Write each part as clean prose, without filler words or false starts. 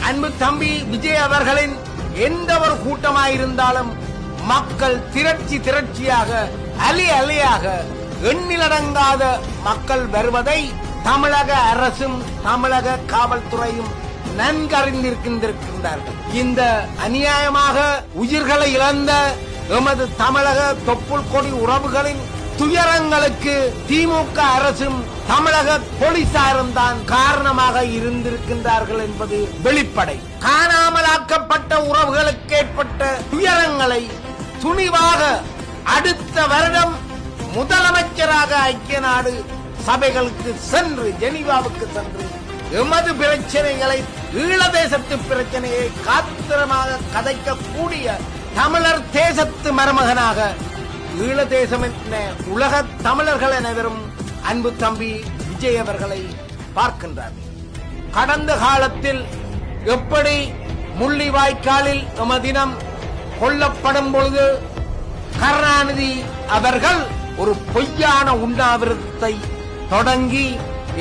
அன்பு தம்பி விஜய் அவர்களின் எந்த ஒரு கூட்டமாயிருந்தாலும் மக்கள் திரட்சியாக அலி அலியாக எண்ணிலடங்காத மக்கள் வருவதை தமிழக அரசும் தமிழக காவல்துறையும் நன்கறிந்திருக்கின்றார்கள். இந்த அநியாயமாக உயிர்களை இழந்த எமது தமிழக தொப்புள் கொடி உறவுகளின் துயரங்களுக்கு திமுக அரசும் தமிழக போலீசாரும் தான் காரணமாக இருந்திருக்கின்றார்கள் என்பது வெளிப்படை. காணாமலாக்கப்பட்ட உறவுகளுக்கு ஏற்பட்ட துயரங்களை துணிவாக அடுத்த வருடம் முதலமைச்சராக ஐக்கிய நாடு சபைகளுக்கு சென்று ஜெனீவாவுக்கு சென்று எமது பிரச்சனைகளை ஈழதேசத்து பிரச்சனையை காத்திரமாக கதைக்கக்கூடிய தமிழர் தேசத்து மருமகனாக ஈழதேசம் என்ற உலக தமிழர்கள் அனைவரும் அன்பு தம்பி விஜய் அவர்களை பார்க்கின்றார். கடந்த காலத்தில் எப்படி முள்ளிவாய்க்காலில் எமதினம் கொல்லப்படும் பொழுது கருணாநிதி அவர்கள் ஒரு பொய்யான உண்ணாவிரதத்தை தொடங்கி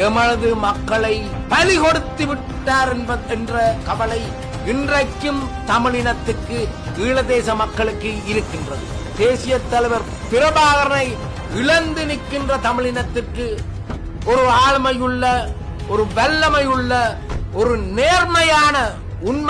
எமது மக்களை பலி கொடுத்து விட்டார் என்ற கவலை இன்றைக்கும் தமிழினத்துக்கு ஈழதேச மக்களுக்கு இருக்கின்றது. தேசிய தலைவர் பிரபாகரனை இழந்து நிற்கின்ற தமிழினத்திற்கு ஒரு ஆளுமையுள்ள, ஒரு வல்லமையுள்ள, ஒரு நேர்மையான உண்மை